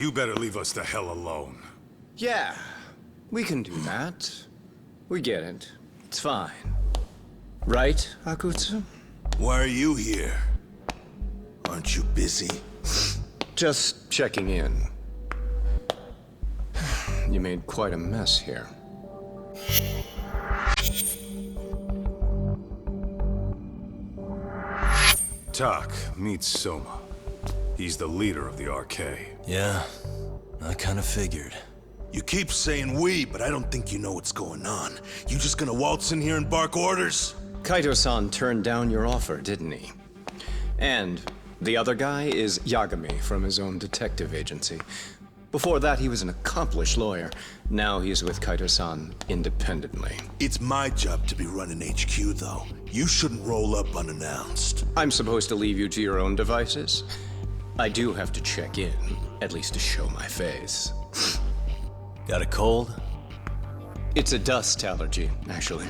You better leave us the hell alone. Yeah, we can do that. We get it. It's fine. Right, Akutsu? Why are you here? Aren't you busy? Just checking in. You made quite a mess here. Tak, meet Soma. He's the leader of the RK. Yeah, I kinda figured. You keep saying we, but I don't think you know what's going on. You just gonna waltz in here and bark orders? Kaito-san turned down your offer, didn't he? And the other guy is Yagami from his own detective agency. Before that, he was an accomplished lawyer. Now he's with Kaito-san independently. It's my job to be running HQ, though. You shouldn't roll up unannounced. I'm supposed to leave you to your own devices? I do have to check in, at least to show my face. Got a cold? It's a dust allergy, actually.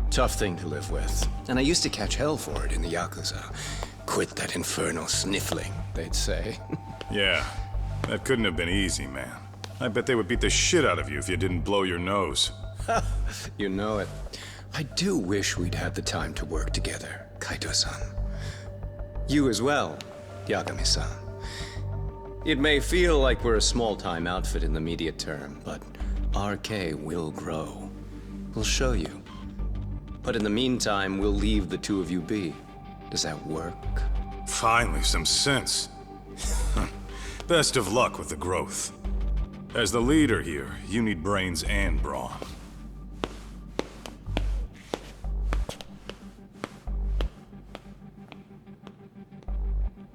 Tough thing to live with. And I used to catch hell for it in the Yakuza. Quit that infernal sniffling, they'd say. Yeah, that couldn't have been easy, man. I bet they would beat the shit out of you if you didn't blow your nose. You know it. I do wish we'd had the time to work together, Kaito-san. You as well, Yagami-san. It may feel like we're a small-time outfit in the immediate term, but RK will grow. We'll show you. But in the meantime, we'll leave the two of you be. Does that work? Finally, some sense. Best of luck with the growth. As the leader here, you need brains and brawn.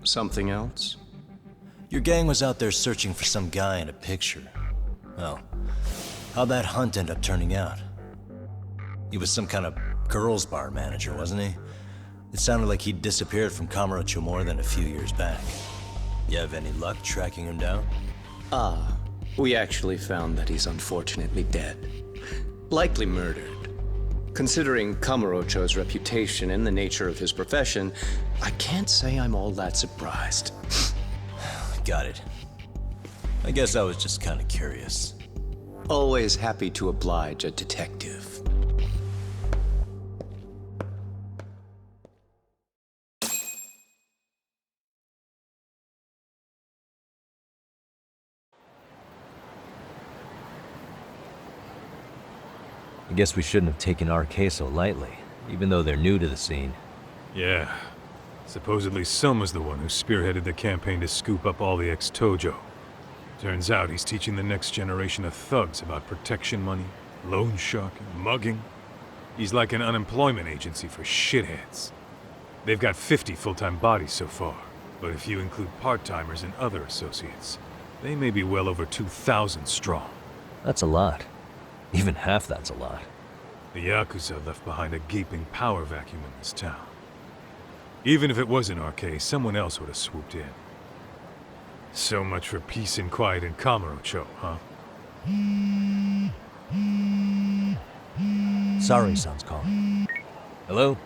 Something else? Your gang was out there searching for some guy in a picture. Well, how'd that hunt end up turning out? He was some kind of girls' bar manager, wasn't he? It sounded like he'd disappeared from Kamurocho more than a few years back. You have any luck tracking him down? We actually found that he's unfortunately dead. Likely murdered. Considering Kamurocho's reputation and the nature of his profession, I can't say I'm all that surprised. Got it. I guess I was just kinda curious. Always happy to oblige a detective. I guess we shouldn't have taken RK so lightly, even though they're new to the scene. Yeah. Supposedly Soma's the one who spearheaded the campaign to scoop up all the ex-Tojo. Turns out he's teaching the next generation of thugs about protection money, loan sharking, mugging. He's like an unemployment agency for shitheads. They've got 50 full-time bodies so far, but if you include part-timers and other associates, they may be well over 2,000 strong. That's a lot. Even half that's a lot. The Yakuza left behind a gaping power vacuum in this town. Even if it wasn't RK, someone else would have swooped in. So much for peace and quiet in Kamurocho, huh? Saori-san's calling. Hello?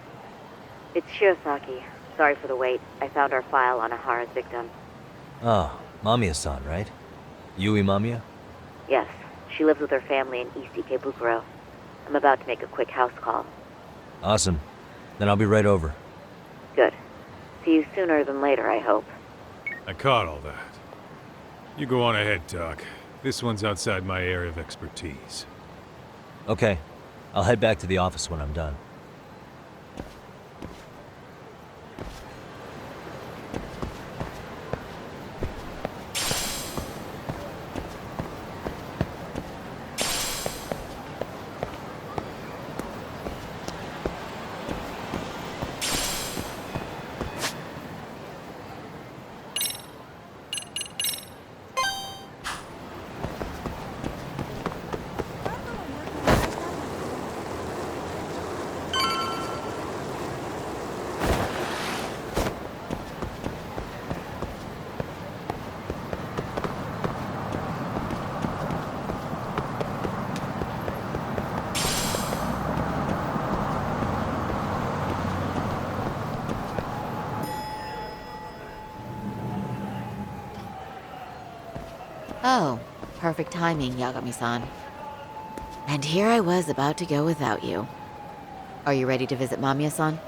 It's Shirosaki. Sorry for the wait. I found our file on Ehara's victim. Ah, Mamiya-san, right? Yui Mamiya? Yes, she lives with her family in East Ikebukuro. I'm about to make a quick house call. Awesome. Then I'll be right over. Good. See you sooner than later, I hope. I caught all that. You go on ahead, Doc. This one's outside my area of expertise. Okay. I'll head back to the office when I'm done. Oh, perfect timing, Yagami-san. And here I was about to go without you. Are you ready to visit Mamiya-san?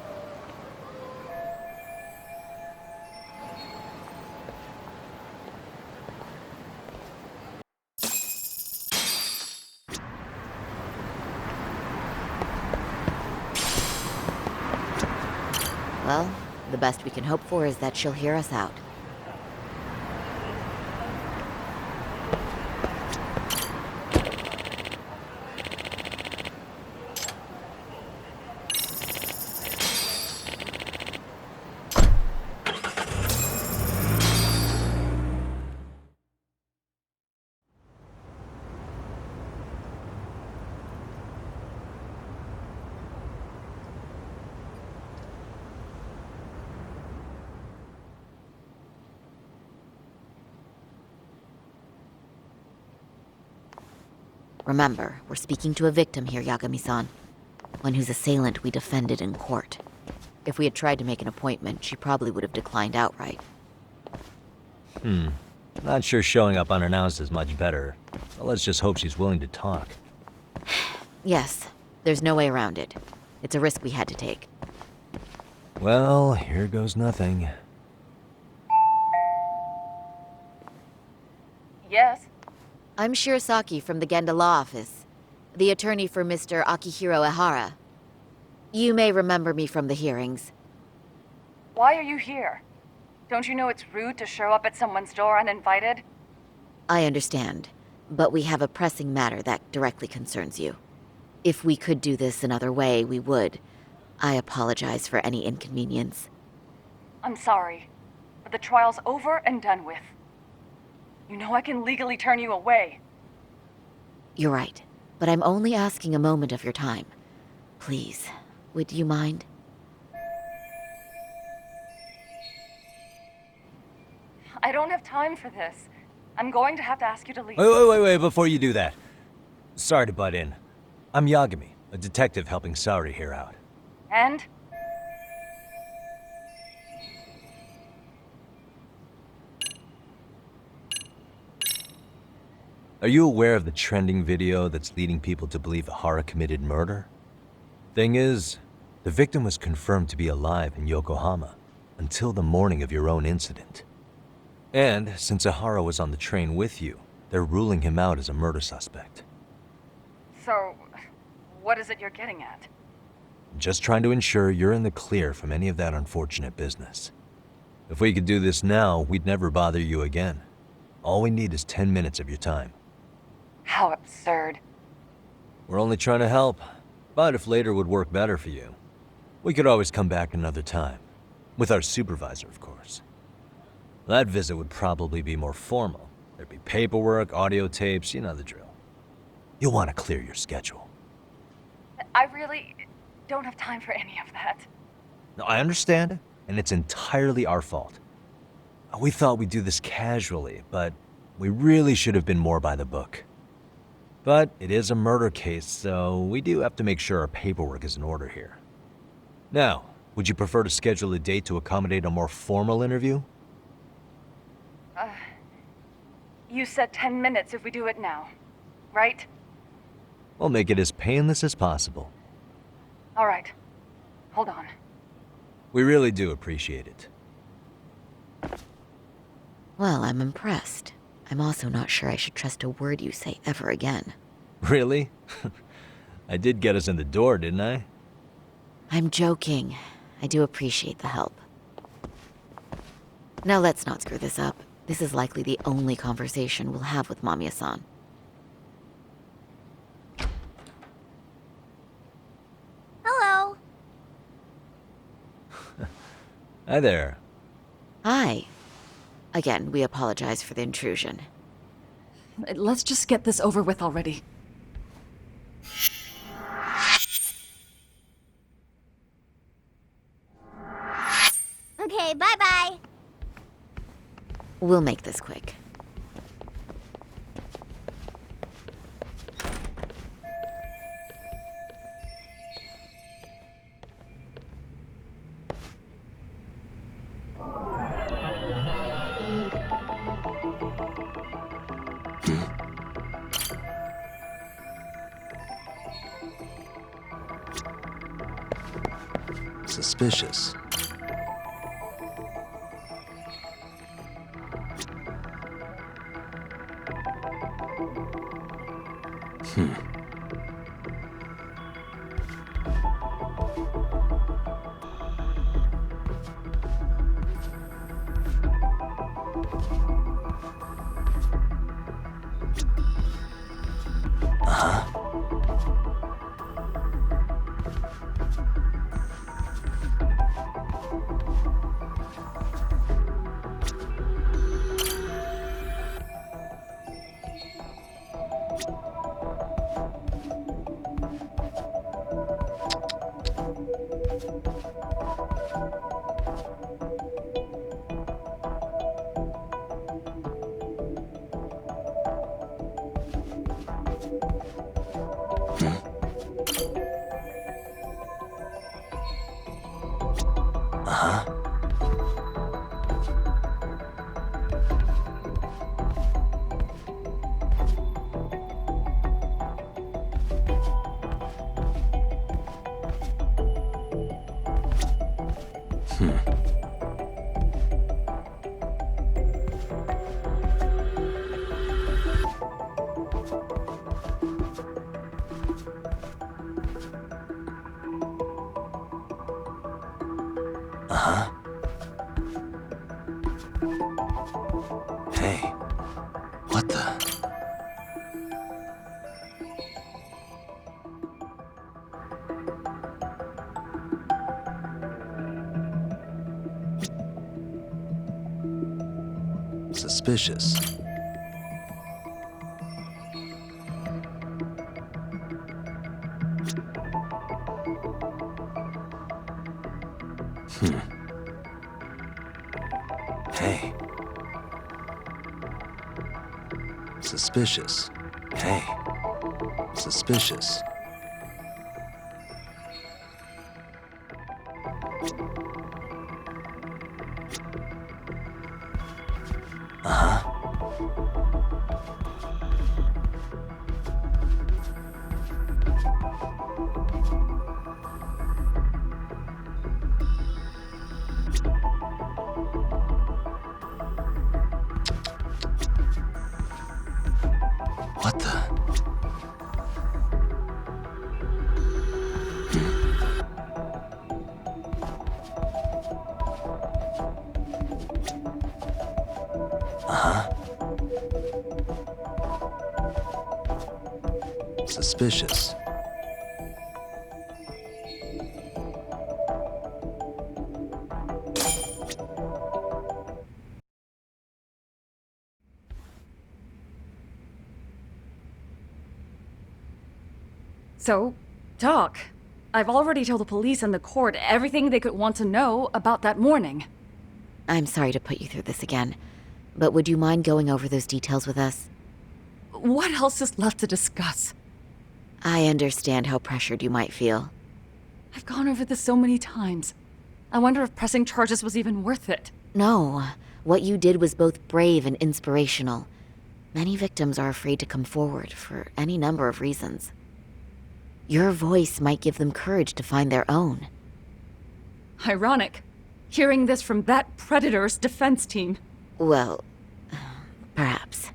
Well, the best we can hope for is that she'll hear us out. Remember, we're speaking to a victim here, Yagami-san. One whose assailant we defended in court. If we had tried to make an appointment, she probably would have declined outright. Not sure showing up unannounced is much better. But let's just hope she's willing to talk. Yes, there's no way around it. It's a risk we had to take. Well, here goes nothing. Yes? I'm Shirosaki from the Genda Law Office, the attorney for Mr. Akihiro Ehara. You may remember me from the hearings. Why are you here? Don't you know it's rude to show up at someone's door uninvited? I understand, but we have a pressing matter that directly concerns you. If we could do this another way, we would. I apologize for any inconvenience. I'm sorry, but the trial's over and done with. You know I can legally turn you away. You're right, but I'm only asking a moment of your time. Please, would you mind? I don't have time for this. I'm going to have to ask you to leave. Wait, before you do that. Sorry to butt in. I'm Yagami, a detective helping Saori here out. And? Are you aware of the trending video that's leading people to believe Ehara committed murder? Thing is, the victim was confirmed to be alive in Yokohama until the morning of your own incident. And since Ehara was on the train with you, they're ruling him out as a murder suspect. So, what is it you're getting at? Just trying to ensure you're in the clear from any of that unfortunate business. If we could do this now, we'd never bother you again. All we need is 10 minutes of your time. How absurd. We're only trying to help, but if later would work better for you, we could always come back another time. With our supervisor, of course. That visit would probably be more formal. There'd be paperwork, audio tapes, you know the drill. You'll want to clear your schedule. I really don't have time for any of that. No, I understand, and it's entirely our fault. We thought we'd do this casually, but we really should have been more by the book. But it is a murder case, so we do have to make sure our paperwork is in order here. Now, would you prefer to schedule a date to accommodate a more formal interview? You said 10 minutes if we do it now, right? We'll make it as painless as possible. All right. Hold on. We really do appreciate it. Well, I'm impressed. I'm also not sure I should trust a word you say ever again. Really? I did get us in the door, didn't I? I'm joking. I do appreciate the help. Now let's not screw this up. This is likely the only conversation we'll have with Mamiya-san. Hello. Hi there. Hi. Again, we apologize for the intrusion. Let's just get this over with already. Okay, bye-bye. We'll make this quick. Suspicious. Hey, what the? Suspicious. Hey. Suspicious. Hey. Suspicious. What the? Suspicious. So, talk. I've already told the police and the court everything they could want to know about that morning. I'm sorry to put you through this again, but would you mind going over those details with us? What else is left to discuss? I understand how pressured you might feel. I've gone over this so many times. I wonder if pressing charges was even worth it. No, what you did was both brave and inspirational. Many victims are afraid to come forward for any number of reasons. Your voice might give them courage to find their own. Ironic. Hearing this from that predator's defense team. Well, perhaps.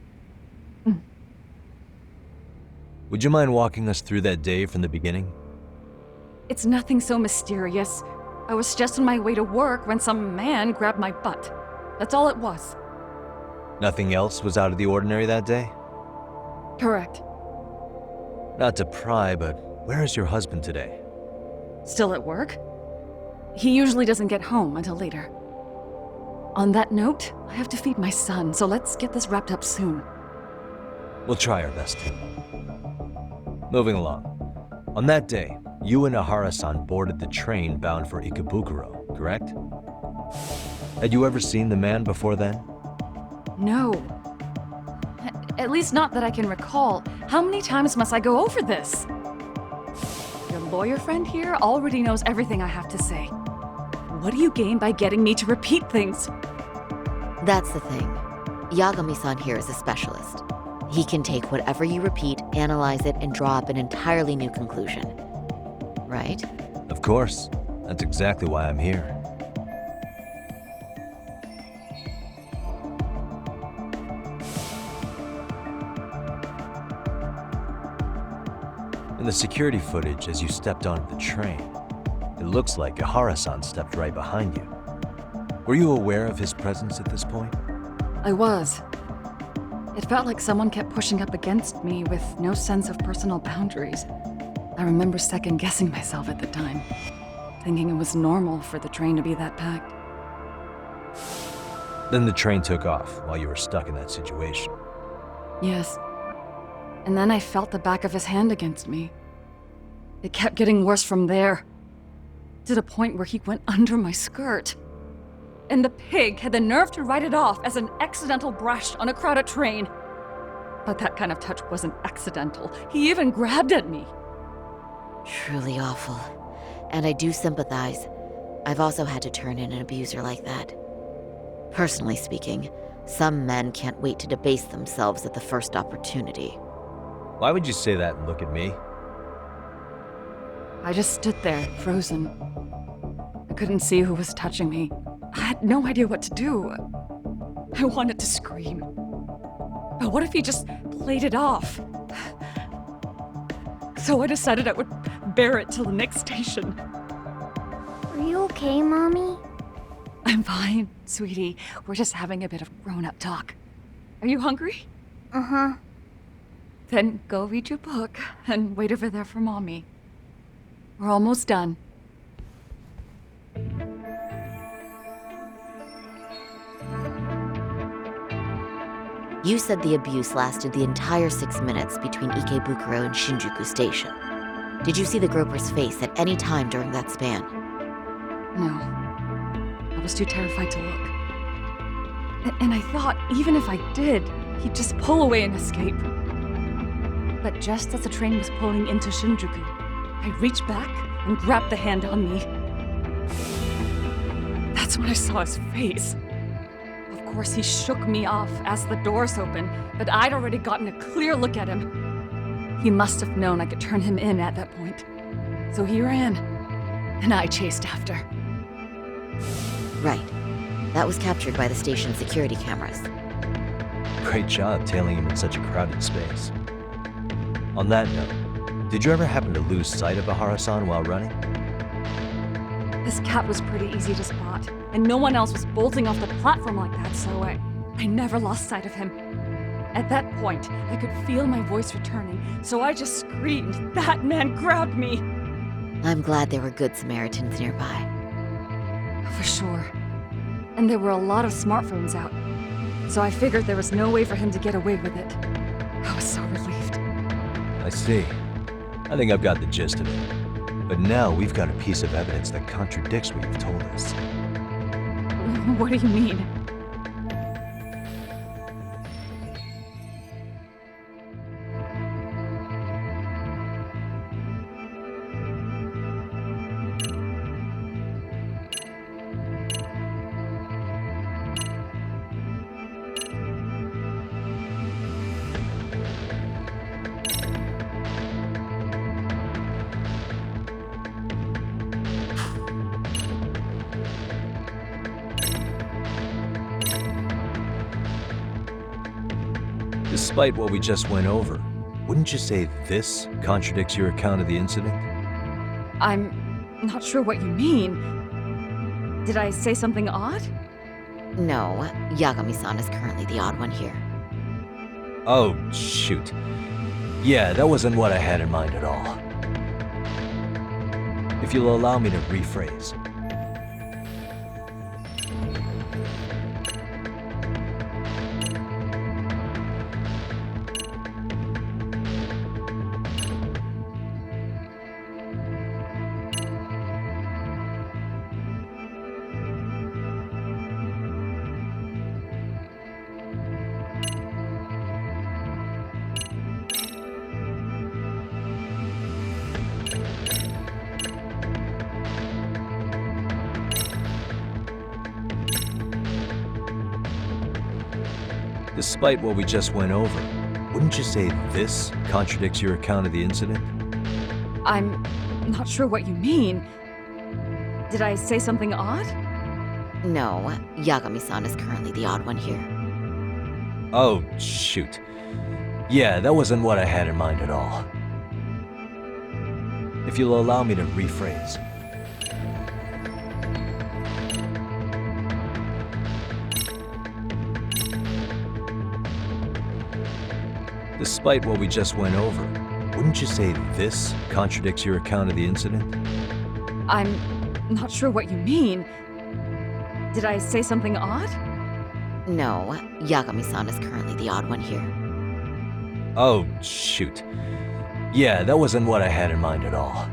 Would you mind walking us through that day from the beginning? It's nothing so mysterious. I was just on my way to work when some man grabbed my butt. That's all it was. Nothing else was out of the ordinary that day? Correct. Not to pry, but where is your husband today? Still at work? He usually doesn't get home until later. On that note, I have to feed my son, so let's get this wrapped up soon. We'll try our best to. Moving along. On that day, you and Ehara-san boarded the train bound for Ikebukuro, correct? Had you ever seen the man before then? No. At least not that I can recall. How many times must I go over this? Your lawyer friend here already knows everything I have to say. What do you gain by getting me to repeat things? That's the thing. Yagami-san here is a specialist. He can take whatever you repeat, analyze it, and draw up an entirely new conclusion. Right? Of course. That's exactly why I'm here. In the security footage as you stepped onto the train, it looks like Ehara-san stepped right behind you. Were you aware of his presence at this point? I was. It felt like someone kept pushing up against me with no sense of personal boundaries. I remember second-guessing myself at the time, thinking it was normal for the train to be that packed. Then the train took off while you were stuck in that situation. Yes. And then I felt the back of his hand against me. It kept getting worse from there, to the point where he went under my skirt. And the pig had the nerve to write it off as an accidental brush on a crowded train. But that kind of touch wasn't accidental. He even grabbed at me. Truly awful. And I do sympathize. I've also had to turn in an abuser like that. Personally speaking, some men can't wait to debase themselves at the first opportunity. Why would you say that and look at me? I just stood there, frozen. I couldn't see who was touching me. I had no idea what to do. I wanted to scream. But what if he just played it off? So I decided I would bear it till the next station. Are you okay, Mommy? I'm fine, sweetie. We're just having a bit of grown-up talk. Are you hungry? Uh-huh. Then go read your book and wait over there for Mommy. We're almost done. You said the abuse lasted the entire 6 minutes between Ikebukuro and Shinjuku Station. Did you see the groper's face at any time during that span? No. I was too terrified to look. And I thought, even if I did, he'd just pull away and escape. But just as the train was pulling into Shinjuku, I reached back and grabbed the hand on me. That's when I saw his face. Of course, he shook me off as the doors opened, but I'd already gotten a clear look at him. He must have known I could turn him in at that point. So he ran, and I chased after. Right. That was captured by the station's security cameras. Great job tailing him in such a crowded space. On that note, did you ever happen to lose sight of Ehara-san while running? This cat was pretty easy to spot, and no one else was bolting off the platform like that, so I never lost sight of him. At that point, I could feel my voice returning, so I just screamed, "That man grabbed me!" I'm glad there were good Samaritans nearby. For sure. And there were a lot of smartphones out, so I figured there was no way for him to get away with it. I was so relieved. I see. I think I've got the gist of it. But now we've got a piece of evidence that contradicts what you've told us. What do you mean? Despite what we just went over, wouldn't you say this contradicts your account of the incident? I'm not sure what you mean. Did I say something odd? No, Yagami-san is currently the odd one here. Oh, shoot. Yeah, that wasn't what I had in mind at all. If you'll allow me to rephrase. Despite what we just went over, wouldn't you say this contradicts your account of the incident? I'm not sure what you mean. Did I say something odd? No, Yagami-san is currently the odd one here. Oh, shoot. Yeah, that wasn't what I had in mind at all. If you'll allow me to rephrase. Despite what we just went over, wouldn't you say this contradicts your account of the incident? I'm not sure what you mean. Did I say something odd? No, Yagami-san is currently the odd one here. Oh, shoot. Yeah, that wasn't what I had in mind at all.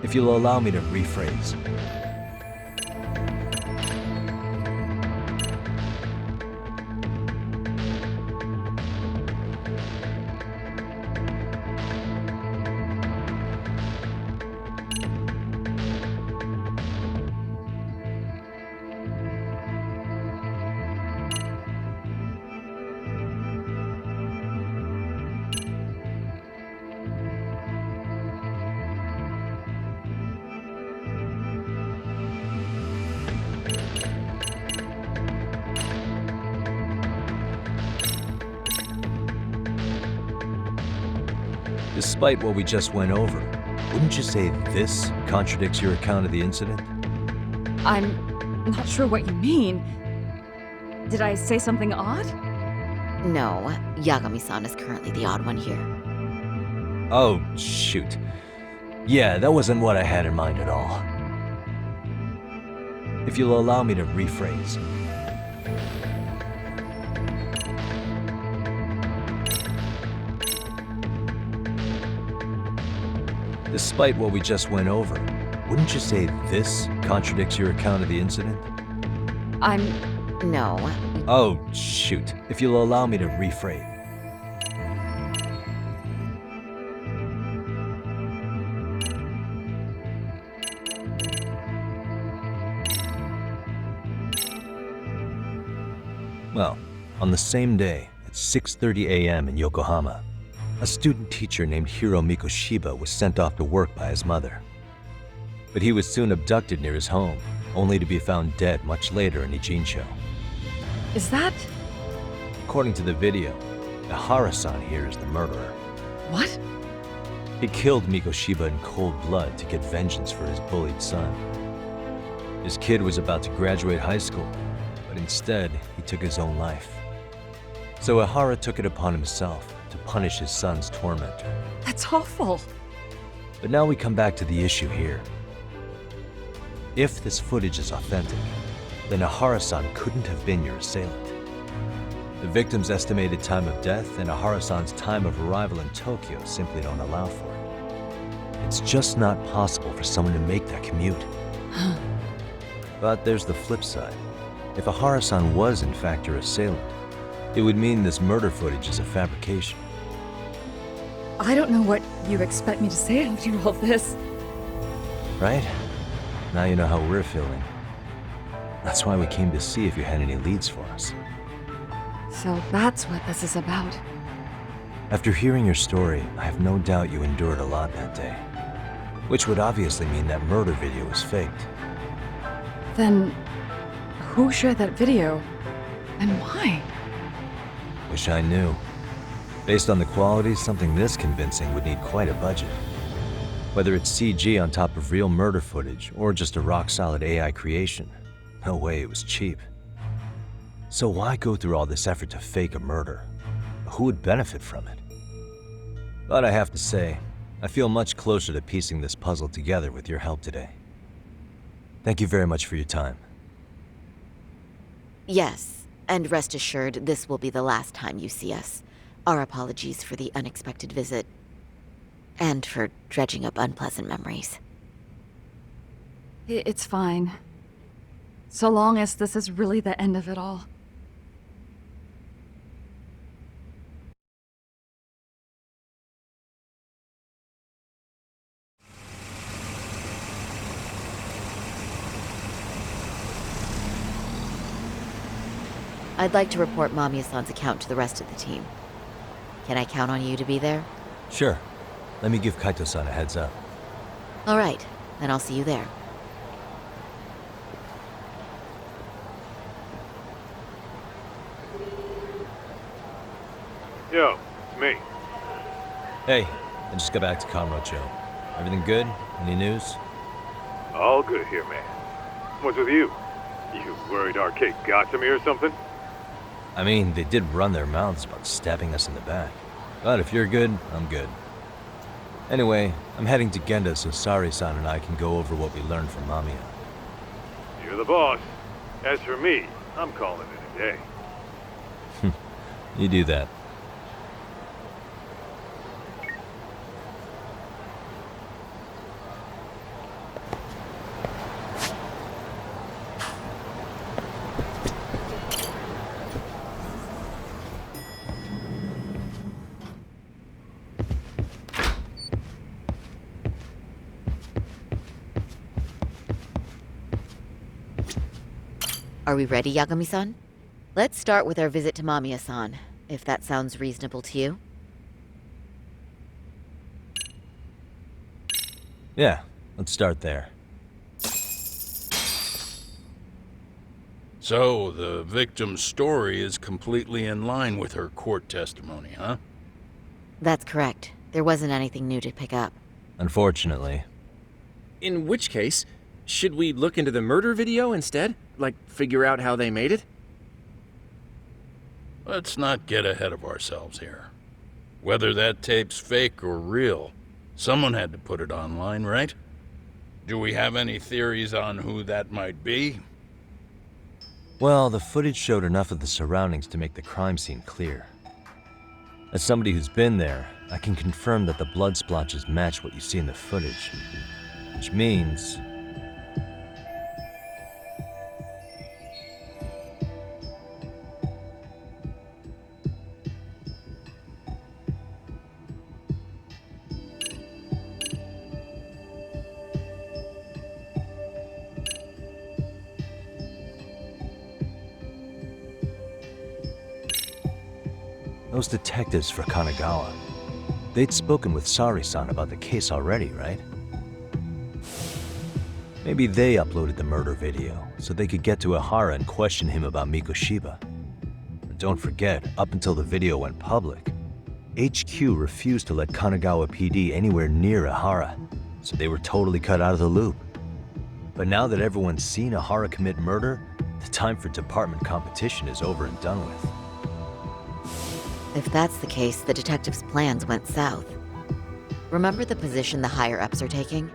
If you'll allow me to rephrase. Despite what we just went over, wouldn't you say this contradicts your account of the incident? I'm not sure what you mean. Did I say something odd? No, Yagami-san is currently the odd one here. Oh, shoot. Yeah, that wasn't what I had in mind at all. If you'll allow me to rephrase. Despite what we just went over, wouldn't you say this contradicts your account of the incident? No. Oh, shoot. If you'll allow me to rephrase. Well, on the same day, at 6:30 a.m. in Yokohama, a student teacher named Hiro Mikoshiba was sent off to work by his mother. But he was soon abducted near his home, only to be found dead much later in Ijincho. Is that... According to the video, Ehara-san here is the murderer. what? He killed Mikoshiba in cold blood to get vengeance for his bullied son. His kid was about to graduate high school, but instead, he took his own life. So Ehara took it upon himself to punish his son's tormentor. That's awful. But now we come back to the issue here. If this footage is authentic, then Ehara-san couldn't have been your assailant. The victim's estimated time of death and Ehara-san's time of arrival in Tokyo simply don't allow for it. It's just not possible for someone to make that commute. But there's the flip side. If Ehara-san was in fact your assailant, it would mean this murder footage is a fabrication. I don't know what you expect me to say after all this. Right? Now you know how we're feeling. That's why we came to see if you had any leads for us. So that's what this is about. After hearing your story, I have no doubt you endured a lot that day. Which would obviously mean that murder video was faked. Then, who shared that video? And why? Wish I knew. Based on the quality, something this convincing would need quite a budget. Whether it's CG on top of real murder footage, or just a rock-solid AI creation, no way it was cheap. So why go through all this effort to fake a murder? Who would benefit from it? But I have to say, I feel much closer to piecing this puzzle together with your help today. Thank you very much for your time. Yes, and rest assured this will be the last time you see us. Our apologies for the unexpected visit. And for dredging up unpleasant memories. It's fine. So long as this is really the end of it all. I'd like to report Mamiya-san's account to the rest of the team. Can I count on you to be there? Sure. Let me give Kaito-san a heads up. All right, and I'll see you there. Yo, it's me. Hey, I just got back to Kamurocho. Everything good? Any news? All good here, man. What's with you? You worried Arcade got to me or something? I mean, they did run their mouths about stabbing us in the back. But if you're good, I'm good. Anyway, I'm heading to Genda so Saori-san and I can go over what we learned from Mamiya. You're the boss. As for me, I'm calling it a day. You do that. Are we ready, Yagami-san? Let's start with our visit to Mamiya-san, if that sounds reasonable to you. Yeah, let's start there. So, the victim's story is completely in line with her court testimony, huh? That's correct. There wasn't anything new to pick up. Unfortunately. In which case, should we look into the murder video instead? Like, figure out how they made it? Let's not get ahead of ourselves here. Whether that tape's fake or real, someone had to put it online, right? Do we have any theories on who that might be? Well, the footage showed enough of the surroundings to make the crime scene clear. As somebody who's been there, I can confirm that the blood splotches match what you see in the footage. Which means... those detectives for Kanagawa. They'd spoken with Saori-san about the case already, right? Maybe they uploaded the murder video, so they could get to Ehara and question him about Mikoshiba. But don't forget, up until the video went public, HQ refused to let Kanagawa PD anywhere near Ehara, so they were totally cut out of the loop. But now that everyone's seen Ehara commit murder, the time for department competition is over and done with. If that's the case, the detectives' plans went south. Remember the position the higher-ups are taking?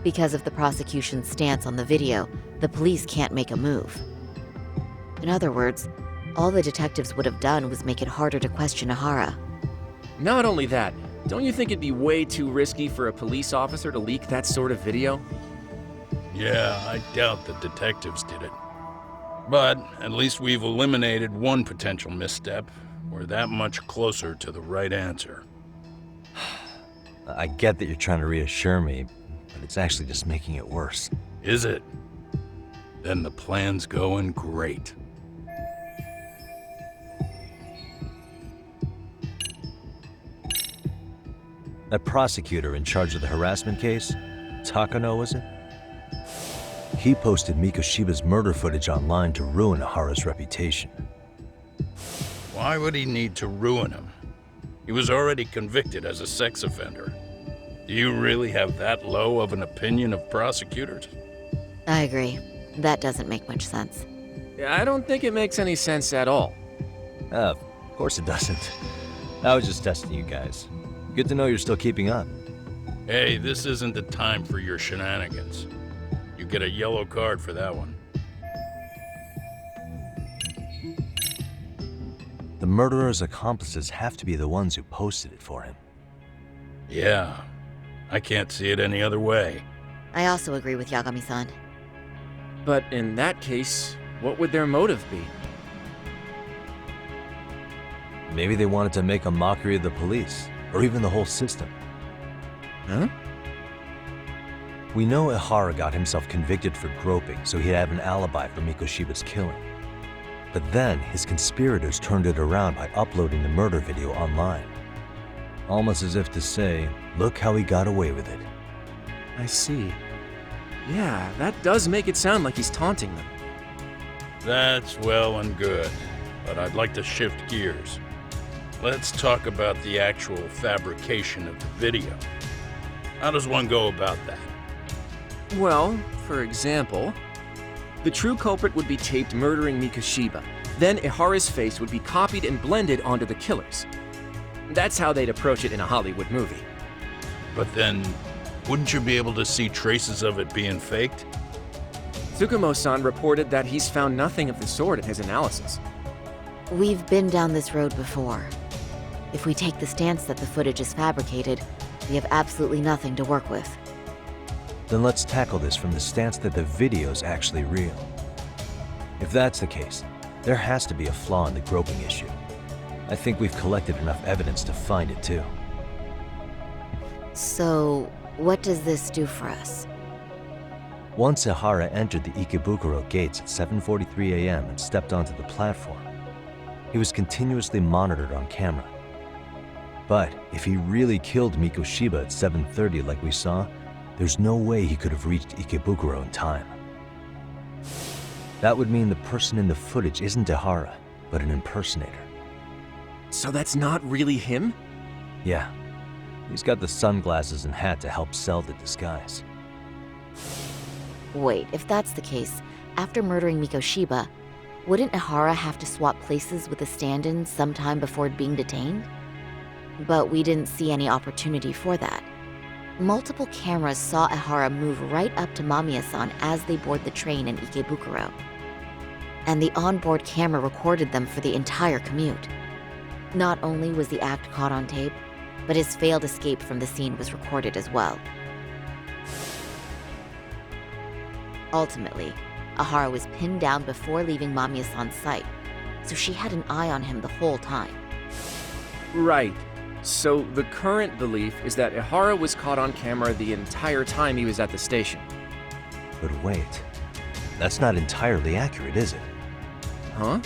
Because of the prosecution's stance on the video, the police can't make a move. In other words, all the detectives would have done was make it harder to question Ehara. Not only that, don't you think it'd be way too risky for a police officer to leak that sort of video? Yeah, I doubt the detectives did it. But at least we've eliminated one potential misstep. We're that much closer to the right answer. I get that you're trying to reassure me, but it's actually just making it worse. Is it? Then the plan's going great. That prosecutor in charge of the harassment case, Takano, was it? He posted Mikoshiba's murder footage online to ruin Ehara's reputation. Why would he need to ruin him? He was already convicted as a sex offender. Do you really have that low of an opinion of prosecutors? I agree. That doesn't make much sense. Yeah, I don't think it makes any sense at all. Of course it doesn't. I was just testing you guys. Good to know you're still keeping up. Hey, this isn't the time for your shenanigans. You get a yellow card for that one. The murderer's accomplices have to be the ones who posted it for him. Yeah, I can't see it any other way. I also agree with Yagami-san. But in that case, what would their motive be? Maybe they wanted to make a mockery of the police, or even the whole system. Huh? We know Ehara got himself convicted for groping, so he'd have an alibi for Mikoshiba's killing. But then, his conspirators turned it around by uploading the murder video online. Almost as if to say, look how he got away with it. I see. Yeah, that does make it sound like he's taunting them. That's well and good, but I'd like to shift gears. Let's talk about the actual fabrication of the video. How does one go about that? Well, for example, the true culprit would be taped murdering Mikoshiba. Then Ehara's face would be copied and blended onto the killers. That's how they'd approach it in a Hollywood movie. But then, wouldn't you be able to see traces of it being faked? Tsukumo-san reported that he's found nothing of the sort in his analysis. We've been down this road before. If we take the stance that the footage is fabricated, we have absolutely nothing to work with. Then let's tackle this from the stance that the video's actually real. If that's the case, there has to be a flaw in the groping issue. I think we've collected enough evidence to find it too. So, what does this do for us? Once Ehara entered the Ikebukuro gates at 7:43 a.m. and stepped onto the platform, he was continuously monitored on camera. But if he really killed Mikoshiba at 7:30 like we saw, there's no way he could have reached Ikebukuro in time. That would mean the person in the footage isn't Ehara, but an impersonator. So that's not really him? Yeah. He's got the sunglasses and hat to help sell the disguise. Wait, if that's the case, after murdering Mikoshiba, wouldn't Ehara have to swap places with the stand-in sometime before being detained? But we didn't see any opportunity for that. Multiple cameras saw Ehara move right up to Mamiya-san as they board the train in Ikebukuro. And the onboard camera recorded them for the entire commute. Not only was the act caught on tape, but his failed escape from the scene was recorded as well. Ultimately, Ehara was pinned down before leaving Mamiya-san's sight, so she had an eye on him the whole time. Right. So the current belief is that Ehara was caught on camera the entire time he was at the station. But wait, that's not entirely accurate, is it? Huh?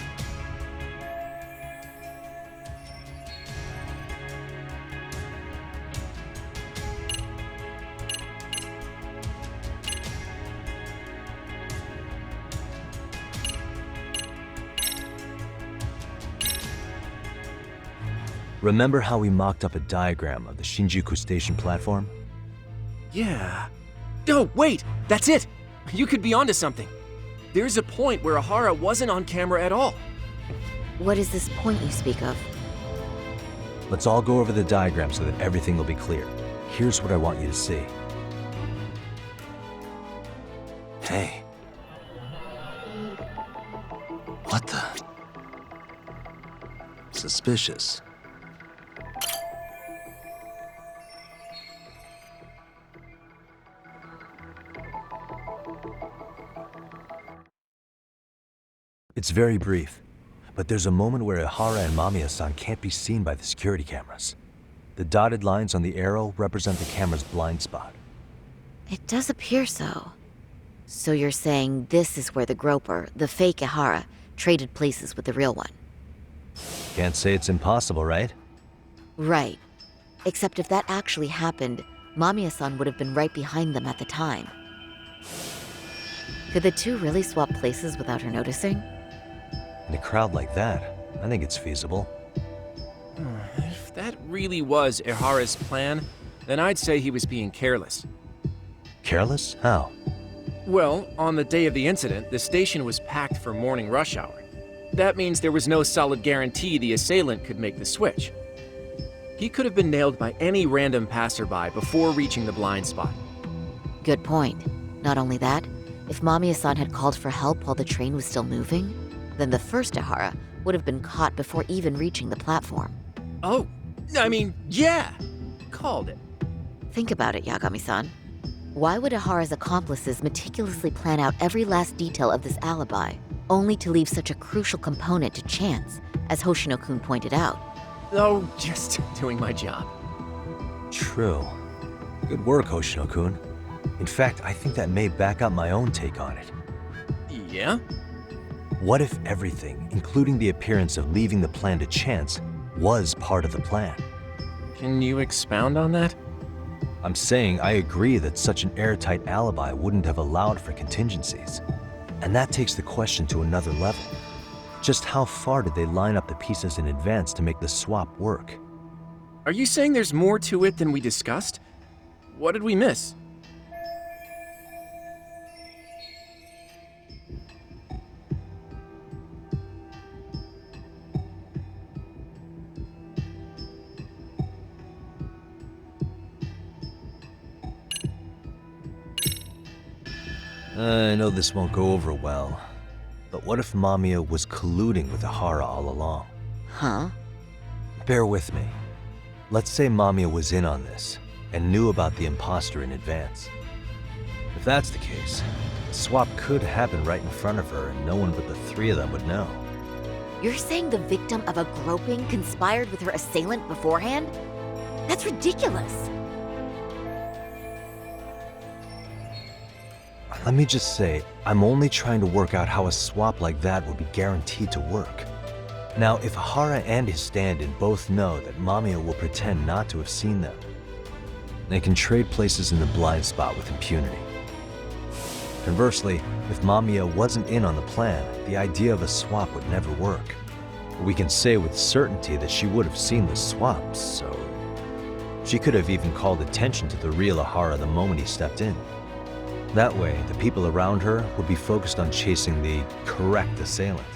Remember how we mocked up a diagram of the Shinjuku station platform? Yeah. Oh, wait! That's it! You could be onto something. There's a point where Ehara wasn't on camera at all. What is this point you speak of? Let's all go over the diagram so that everything will be clear. Here's what I want you to see. Hey. What the? Suspicious. It's very brief, but there's a moment where Ehara and Mamiya-san can't be seen by the security cameras. The dotted lines on the arrow represent the camera's blind spot. It does appear so. So you're saying this is where the groper, the fake Ehara, traded places with the real one? Can't say it's impossible, right? Right. Except if that actually happened, Mamiya-san would have been right behind them at the time. Could the two really swap places without her noticing? In a crowd like that, I think it's feasible. If that really was Ehara's plan, then I'd say he was being careless. Careless? How? Well, on the day of the incident, the station was packed for morning rush hour. That means there was no solid guarantee the assailant could make the switch. He could have been nailed by any random passerby before reaching the blind spot. Good point. Not only that, if Mamiya-san had called for help while the train was still moving, then the first Ehara would have been caught before even reaching the platform. Oh, I mean, yeah! Called it. Think about it, Yagami-san. Why would Ehara's accomplices meticulously plan out every last detail of this alibi, only to leave such a crucial component to chance, as Hoshino-kun pointed out? Oh, just doing my job. True. Good work, Hoshino-kun. In fact, I think that may back up my own take on it. Yeah? What if everything, including the appearance of leaving the plan to chance, was part of the plan? Can you expound on that? I'm saying I agree that such an airtight alibi wouldn't have allowed for contingencies. And that takes the question to another level. Just how far did they line up the pieces in advance to make the swap work? Are you saying there's more to it than we discussed? What did we miss? I know this won't go over well, but what if Mamiya was colluding with Ehara all along? Huh? Bear with me. Let's say Mamiya was in on this and knew about the imposter in advance. If that's the case, the swap could happen right in front of her and no one but the three of them would know. You're saying the victim of a groping conspired with her assailant beforehand? That's ridiculous. Let me just say, I'm only trying to work out how a swap like that would be guaranteed to work. Now, if Ehara and his stand-in both know that Mamiya will pretend not to have seen them, they can trade places in the blind spot with impunity. Conversely, if Mamiya wasn't in on the plan, the idea of a swap would never work. We can say with certainty that she would have seen the swap, so she could have even called attention to the real Ehara the moment he stepped in. That way, the people around her would be focused on chasing the correct assailant.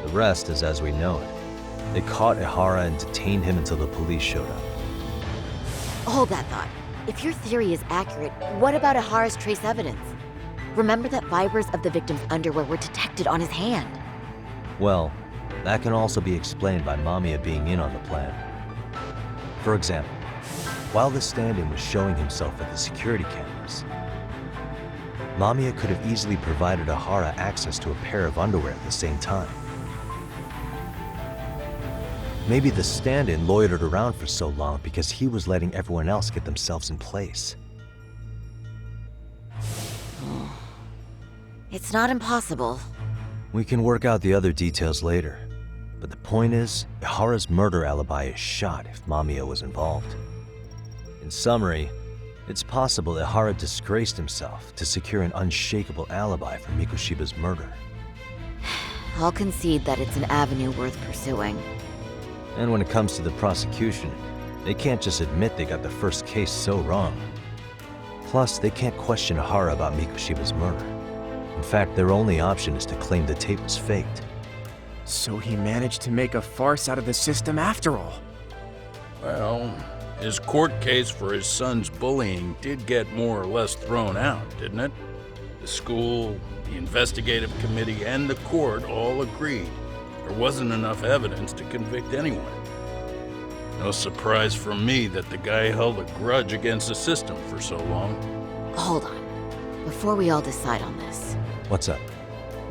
The rest is as we know it. They caught Ehara and detained him until the police showed up. Hold that thought. If your theory is accurate, what about Ehara's trace evidence? Remember that fibers of the victim's underwear were detected on his hand. Well, that can also be explained by Mamiya being in on the plan. For example, while the stand-in was showing himself at the security cameras, Mamiya could have easily provided Ehara access to a pair of underwear at the same time. Maybe the stand-in loitered around for so long because he was letting everyone else get themselves in place. It's not impossible. We can work out the other details later, but the point is, Ehara's murder alibi is shot if Mamiya was involved. In summary, it's possible Ehara disgraced himself to secure an unshakable alibi for Mikoshiba's murder. I'll concede that it's an avenue worth pursuing. And when it comes to the prosecution, they can't just admit they got the first case so wrong. Plus, they can't question Ehara about Mikoshiba's murder. In fact, their only option is to claim the tape was faked. So he managed to make a farce out of the system after all. Well, his court case for his son's bullying did get more or less thrown out, didn't it? The school, the investigative committee, and the court all agreed there wasn't enough evidence to convict anyone. No surprise from me that the guy held a grudge against the system for so long. Hold on. Before we all decide on this. What's up?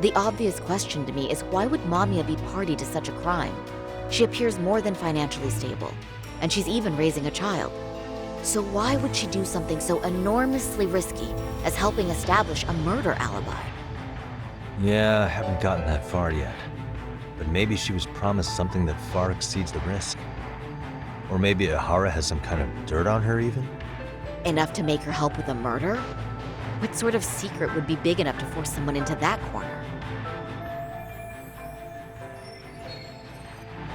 The obvious question to me is why would Mamiya be party to such a crime? She appears more than financially stable, and she's even raising a child. So why would she do something so enormously risky as helping establish a murder alibi? Yeah, I haven't gotten that far yet. But maybe she was promised something that far exceeds the risk. Or maybe Ehara has some kind of dirt on her even? Enough to make her help with a murder? What sort of secret would be big enough to force someone into that corner?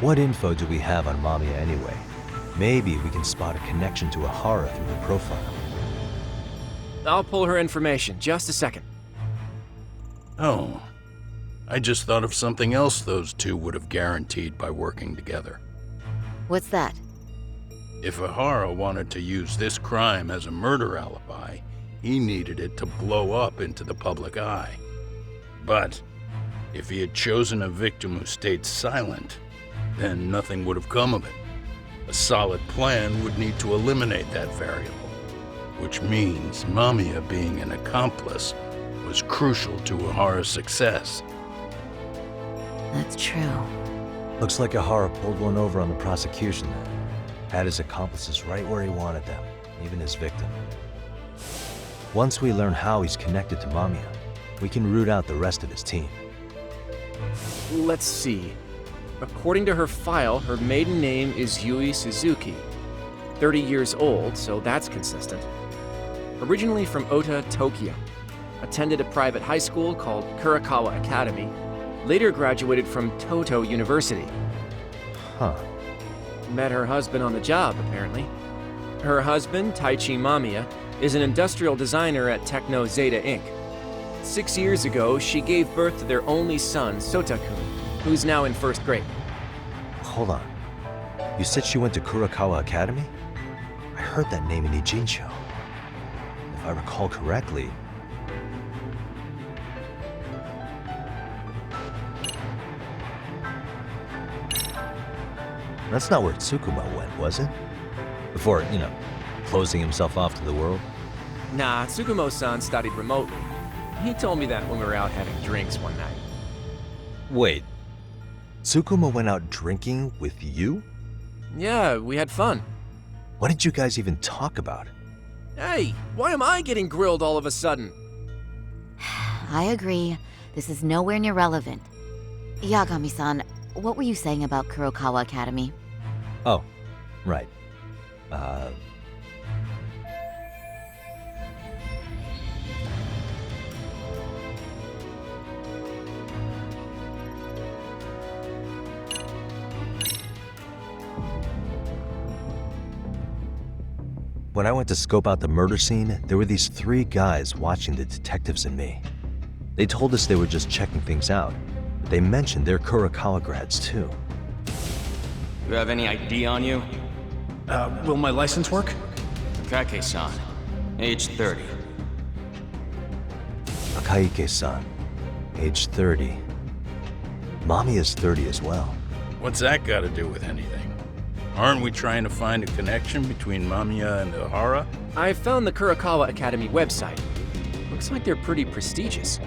What info do we have on Mamiya anyway? Maybe we can spot a connection to Ehara through her profile. I'll pull her information. Just a second. Oh, I just thought of something else those two would have guaranteed by working together. What's that? If Ehara wanted to use this crime as a murder alibi, he needed it to blow up into the public eye. But if he had chosen a victim who stayed silent, then nothing would have come of it. A solid plan would need to eliminate that variable, which means Mamiya being an accomplice was crucial to Ehara's success. That's true. Looks like Ehara pulled one over on the prosecution then. Had his accomplices right where he wanted them, even his victim. Once we learn how he's connected to Mamiya, we can root out the rest of his team. Let's see. According to her file, her maiden name is Yui Suzuki. 30 years old, so that's consistent. Originally from Ota, Tokyo. Attended a private high school called Kurakawa Academy. Later graduated from Toto University. Huh. Met her husband on the job, apparently. Her husband, Taichi Mamiya, is an industrial designer at Techno Zeta Inc. 6 years ago, she gave birth to their only son, Sotakun, who's now in first grade. Hold on. You said she went to Kurakawa Academy? I heard that name in Ijincho. If I recall correctly... That's not where Tsukumo went, was it? Before, closing himself off to the world? Nah, Tsukumo-san studied remotely. He told me that when we were out having drinks one night. Wait. Tsukumo went out drinking with you? Yeah, we had fun. What did you guys even talk about? Hey, why am I getting grilled all of a sudden? I agree. This is nowhere near relevant. Yagami-san, what were you saying about Kurokawa Academy? Oh, right. When I went to scope out the murder scene, there were these 3 guys watching the detectives and me. They told us they were just checking things out, but they mentioned they're Kurokawa grads too. You have any ID on you? Will my license work? Takake-san, age 30. Akihiro-san, age 30. Mamiya is 30 as well. What's that got to do with anything? Aren't we trying to find a connection between Mamiya and Ehara? I found the Kurakawa Academy website. Looks like they're pretty prestigious.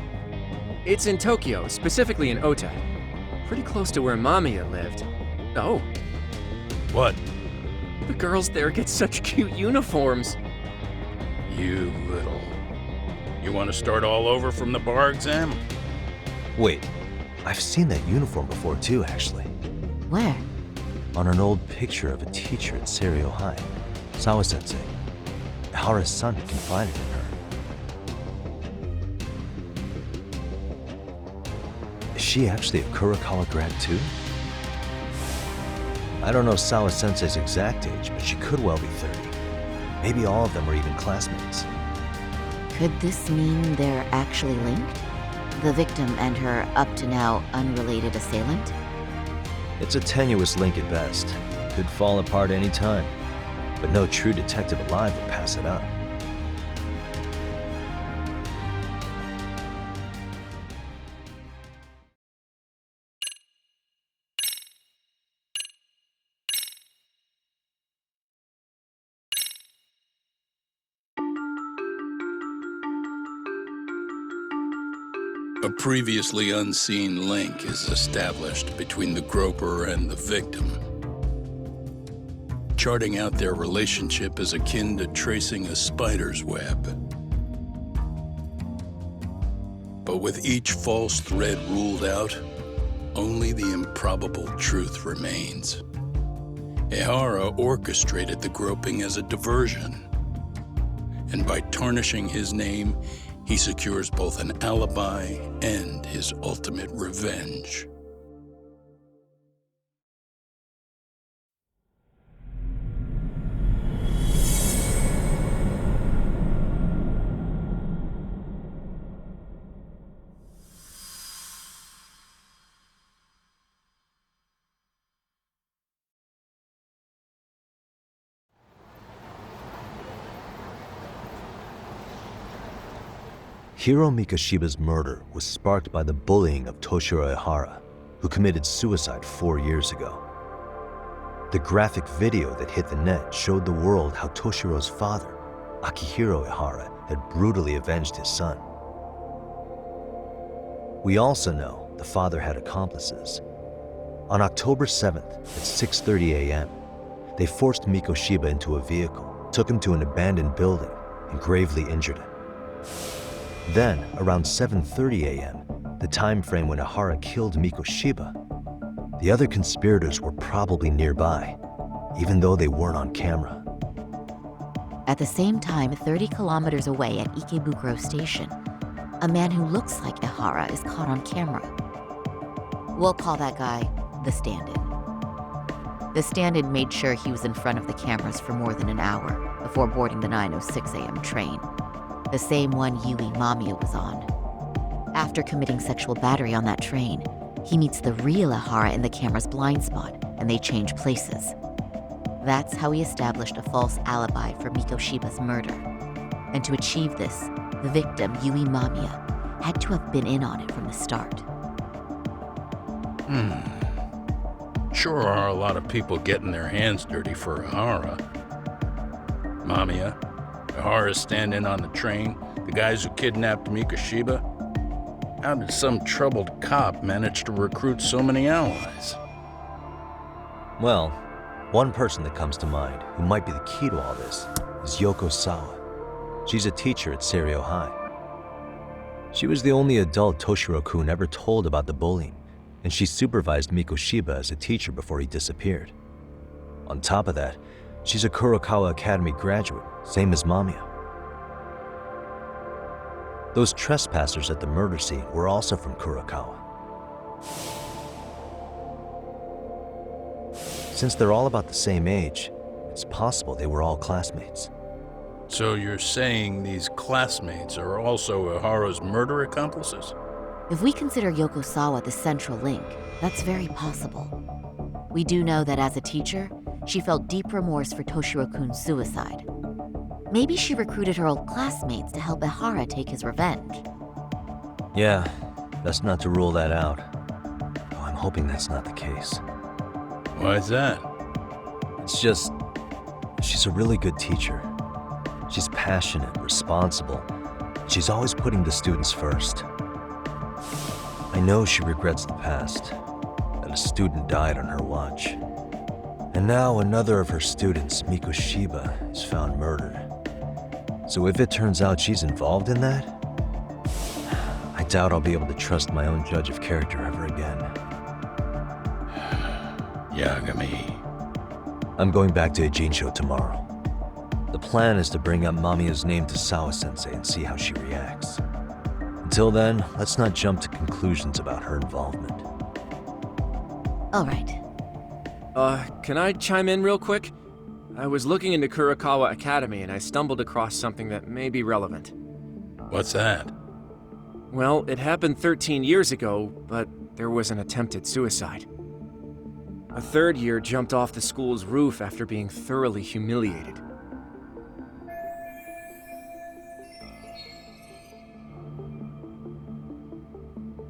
It's in Tokyo, specifically in Ota. Pretty close to where Mamiya lived. Oh. What? The girls there get such cute uniforms. You little... You want to start all over from the bar exam? Wait, I've seen that uniform before too, actually. Where? On an old picture of a teacher at Seiryo High, Sawa-sensei. Ehara's son confided in her. Is she actually a Kurakawa grad too? I don't know Sawa-sensei's exact age, but she could well be 30. Maybe all of them are even classmates. Could this mean they're actually linked? The victim and her up-to-now unrelated assailant? It's a tenuous link at best. Could fall apart any time. But no true detective alive would pass it up. A previously unseen link is established between the groper and the victim. Charting out their relationship is akin to tracing a spider's web. But with each false thread ruled out, only the improbable truth remains. Ehara orchestrated the groping as a diversion, and by tarnishing his name, he secures both an alibi and his ultimate revenge. Hiro Mikoshiba's murder was sparked by the bullying of Toshiro Ehara, who committed suicide 4 years ago. The graphic video that hit the net showed the world how Toshiro's father, Akihiro Ehara, had brutally avenged his son. We also know the father had accomplices. On October 7th at 6:30 a.m., they forced Mikoshiba into a vehicle, took him to an abandoned building, and gravely injured him. Then, around 7:30 a.m., the time frame when Ehara killed Mikoshiba, the other conspirators were probably nearby, even though they weren't on camera. At the same time, 30 kilometers away at Ikebukuro Station, a man who looks like Ehara is caught on camera. We'll call that guy the stand-in. The stand-in made sure he was in front of the cameras for more than an hour before boarding the 9:06 a.m. train, the same one Yui Mamiya was on. After committing sexual battery on that train, he meets the real Ehara in the camera's blind spot, and they change places. That's how he established a false alibi for Mikoshiba's murder. And to achieve this, the victim, Yui Mamiya, had to have been in on it from the start. Sure are a lot of people getting their hands dirty for Ehara. Mamiya, Ehara's stand-in on the train, the guys who kidnapped Mikoshiba. How did some troubled cop manage to recruit so many allies? Well, one person that comes to mind who might be the key to all this is Yoko Sawa. She's a teacher at Seiryo High. She was the only adult Toshiro-kun ever told about the bullying, and she supervised Mikoshiba as a teacher before he disappeared. On top of that, she's a Kurokawa Academy graduate, same as Mamiya. Those trespassers at the murder scene were also from Kurokawa. Since they're all about the same age, it's possible they were all classmates. So you're saying these classmates are also Ehara's murder accomplices? If we consider Yoko Sawa the central link, that's very possible. We do know that as a teacher, she felt deep remorse for Toshiro-kun's suicide. Maybe she recruited her old classmates to help Ehara take his revenge. Yeah, best not to rule that out. Though I'm hoping that's not the case. Why is that? It's just, she's a really good teacher. She's passionate, responsible. She's always putting the students first. I know she regrets the past, that a student died on her watch. And now another of her students, Mikoshiba, is found murdered. So if it turns out she's involved in that, I doubt I'll be able to trust my own judge of character ever again. Yagami. I'm going back to Ejinsho tomorrow. The plan is to bring up Mamiya's name to Sawa-sensei and see how she reacts. Until then, let's not jump to conclusions about her involvement. All right. Can I chime in real quick? I was looking into Kurokawa Academy and I stumbled across something that may be relevant. What's that? Well, it happened 13 years ago, but there was an attempted suicide. A third year jumped off the school's roof after being thoroughly humiliated.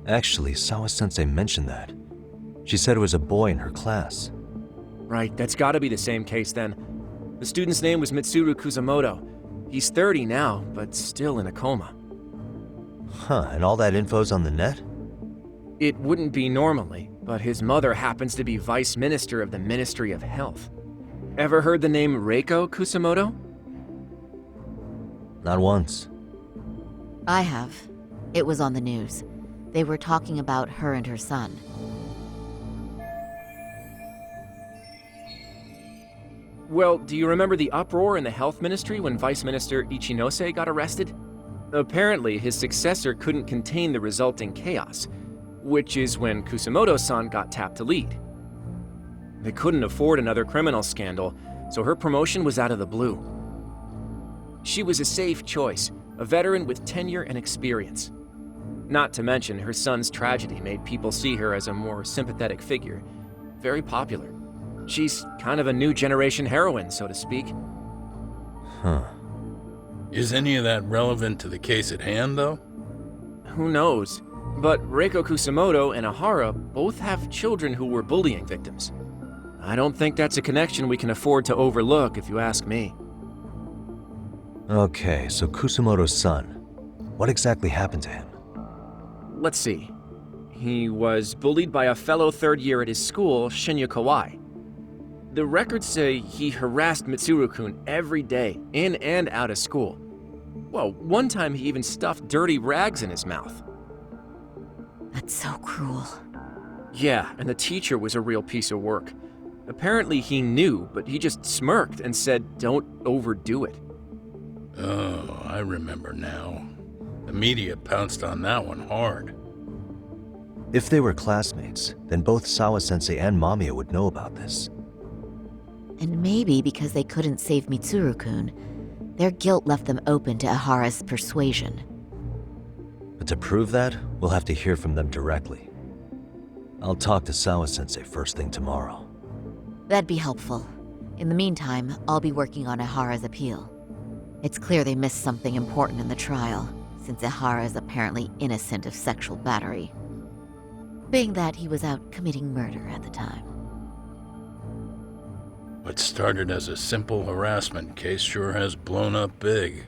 Actually, Sawa-sensei mentioned that. She said it was a boy in her class. Right, that's gotta be the same case then. The student's name was Mitsuru Kusamoto. He's 30 now, but still in a coma. Huh, and all that info's on the net? It wouldn't be normally, but his mother happens to be Vice Minister of the Ministry of Health. Ever heard the name Reiko Kusamoto? Not once. I have. It was on the news. They were talking about her and her son. Well, do you remember the uproar in the health ministry when Vice Minister Ichinose got arrested? Apparently, his successor couldn't contain the resulting chaos, which is when Kusamoto-san got tapped to lead. They couldn't afford another criminal scandal, so her promotion was out of the blue. She was a safe choice, a veteran with tenure and experience. Not to mention, her son's tragedy made people see her as a more sympathetic figure. Very popular. She's kind of a new generation heroine, so to speak. Huh. Is any of that relevant to the case at hand, though? Who knows? But Reiko Kusamoto and Ehara both have children who were bullying victims. I don't think that's a connection we can afford to overlook, if you ask me. Okay, so Kusamoto's son. What exactly happened to him? Let's see. He was bullied by a fellow third year at his school, Shinya Kawai. The records say he harassed Mitsuru-kun every day, in and out of school. Well, one time he even stuffed dirty rags in his mouth. That's so cruel. Yeah, and the teacher was a real piece of work. Apparently he knew, but he just smirked and said, "Don't overdo it." Oh, I remember now. The media pounced on that one hard. If they were classmates, then both Sawa-sensei and Mamiya would know about this. And maybe because they couldn't save Mitsuru-kun, their guilt left them open to Ehara's persuasion. But to prove that, we'll have to hear from them directly. I'll talk to Sawa-sensei first thing tomorrow. That'd be helpful. In the meantime, I'll be working on Ehara's appeal. It's clear they missed something important in the trial, since Ehara is apparently innocent of sexual battery. Being that he was out committing murder at the time. What started as a simple harassment case sure has blown up big.